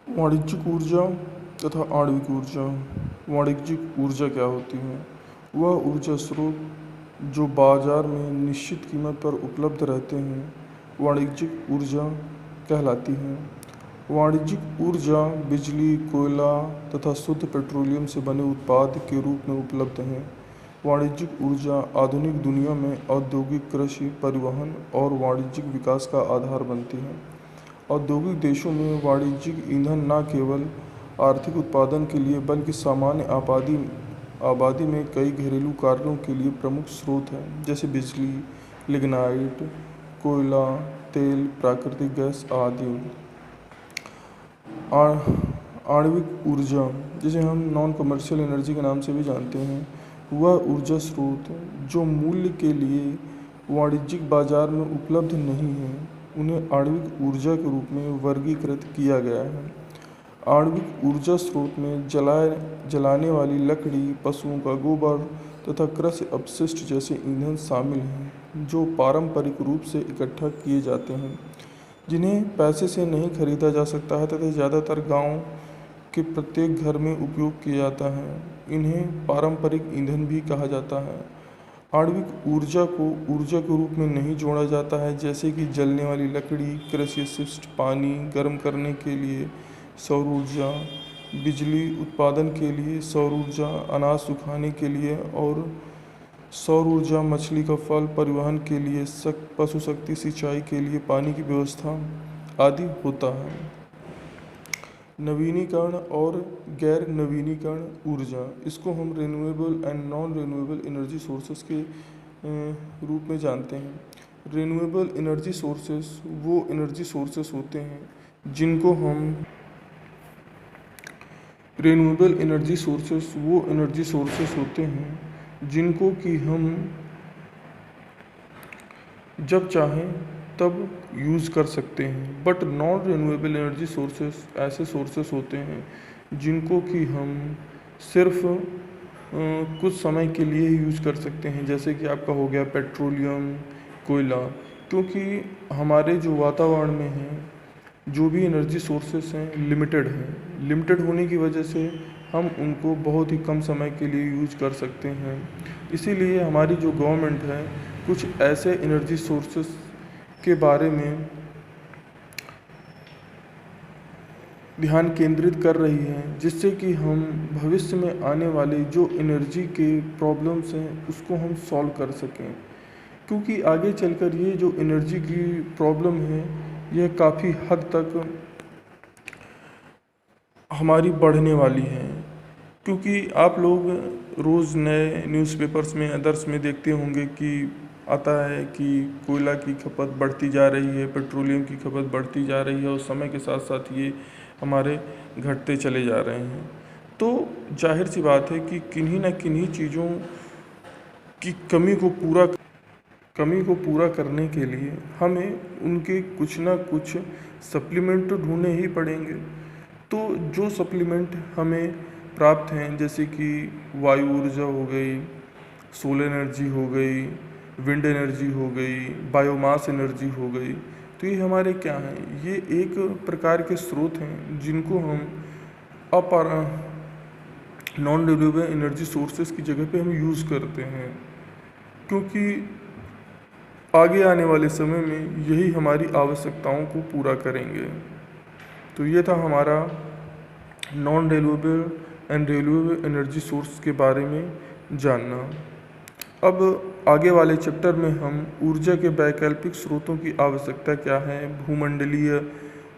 वाणिज्यिक ऊर्जा तथा आणविक ऊर्जा। वाणिज्यिक ऊर्जा क्या होती है? वह ऊर्जा स्रोत जो बाजार में निश्चित कीमत पर उपलब्ध रहते हैं, वाणिज्यिक ऊर्जा कहलाती हैं। वाणिज्यिक ऊर्जा बिजली, कोयला तथा शुद्ध पेट्रोलियम से बने उत्पाद के रूप में उपलब्ध हैं। वाणिज्यिक ऊर्जा आधुनिक दुनिया में औद्योगिक, कृषि, परिवहन और वाणिज्यिक विकास का आधार बनती है। औद्योगिक देशों में वाणिज्यिक ईंधन न केवल आर्थिक उत्पादन के लिए बल्कि सामान्य आबादी में कई घरेलू कार्यों के लिए प्रमुख स्रोत है, जैसे बिजली, लिग्नाइट, कोयला, तेल, प्राकृतिक गैस आदि। आणविक ऊर्जा, जिसे हम नॉन कमर्शियल एनर्जी के नाम से भी जानते हैं, वह ऊर्जा स्रोत जो मूल्य के लिए वाणिज्यिक बाजार में उपलब्ध नहीं है, उन्हें आणविक ऊर्जा के रूप में वर्गीकृत किया गया है। आणविक ऊर्जा स्रोत में जलाने वाली लकड़ी, पशुओं का गोबर तथा कृषि अपशिष्ट जैसे ईंधन शामिल हैं, जो पारंपरिक रूप से इकट्ठा किए जाते हैं, जिन्हें पैसे से नहीं खरीदा जा सकता है तथा ज़्यादातर गांव के प्रत्येक घर में उपयोग किया जाता है। इन्हें पारंपरिक ईंधन भी कहा जाता है। आणविक ऊर्जा को ऊर्जा के रूप में नहीं जोड़ा जाता है, जैसे कि जलने वाली लकड़ी, कृषि अपशिष्ट, पानी गर्म करने के लिए सौर ऊर्जा, बिजली उत्पादन के लिए सौर ऊर्जा, अनाज सुखाने के लिए और सौर ऊर्जा, मछली का फल परिवहन के लिए, पशु शक्ति सिंचाई के लिए पानी की व्यवस्था आदि होता है। नवीनीकरण और गैर नवीनीकरण ऊर्जा, इसको हम renewable and non renewable energy sources के रूप में जानते हैं। रिन्यूएबल एनर्जी सोर्सेस वो एनर्जी सोर्सेस होते हैं जिनको हम कि हम जब चाहें तब यूज़ कर सकते हैं। But non renewable energy sources ऐसे सोर्सेस होते हैं जिनको कि हम सिर्फ कुछ समय के लिए यूज़ कर सकते हैं, जैसे कि आपका हो गया पेट्रोलियम, कोयला। क्योंकि हमारे जो वातावरण में है, जो भी एनर्जी सोर्सेस हैं लिमिटेड होने की वजह से हम उनको बहुत ही कम समय के लिए यूज कर सकते हैं। इसीलिए हमारी जो गवर्नमेंट है कुछ ऐसे एनर्जी सोर्सेस के बारे में ध्यान केंद्रित कर रही है, जिससे कि हम भविष्य में आने वाले जो एनर्जी के प्रॉब्लम्स हैं उसको हम सॉल्व कर सकें। क्योंकि आगे चलकर ये जो एनर्जी की प्रॉब्लम है यह काफ़ी हद तक हमारी बढ़ने वाली है। क्योंकि आप लोग रोज़ नए न्यूज़पेपर्स में, अदर्स में देखते होंगे कि आता है कि कोयला की खपत बढ़ती जा रही है, पेट्रोलियम की खपत बढ़ती जा रही है और समय के साथ साथ ये हमारे घटते चले जा रहे हैं। तो जाहिर सी बात है कि किन्हीं न किन्हीं चीज़ों की कमी को पूरा करने के लिए हमें उनके कुछ ना कुछ सप्लीमेंट तो ढूंढने ही पड़ेंगे। तो जो सप्लीमेंट हमें प्राप्त हैं, जैसे कि वायु ऊर्जा हो गई, सोलर एनर्जी हो गई, विंड एनर्जी हो गई, बायोमास एनर्जी हो गई, तो ये हमारे क्या हैं? ये एक प्रकार के स्रोत हैं जिनको हम नॉन रिन्यूएबल एनर्जी सोर्सेज की जगह पे हम यूज़ करते हैं। क्योंकि आगे आने वाले समय में यही हमारी आवश्यकताओं को पूरा करेंगे। तो ये था हमारा non renewable and renewable energy source के बारे में जानना। अब आगे वाले चैप्टर में हम ऊर्जा के वैकल्पिक स्रोतों की आवश्यकता क्या है, भूमंडलीय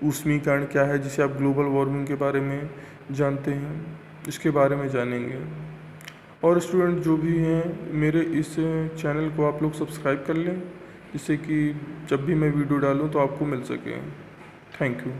ऊष्मीकरण क्या है, जिसे आप ग्लोबल वार्मिंग के बारे में जानते हैं, इसके बारे में जानेंगे। और स्टूडेंट जो भी हैं, मेरे इस चैनल को आप लोग सब्सक्राइब कर लें, जिससे कि जब भी मैं वीडियो डालूं तो आपको मिल सके। Thank you.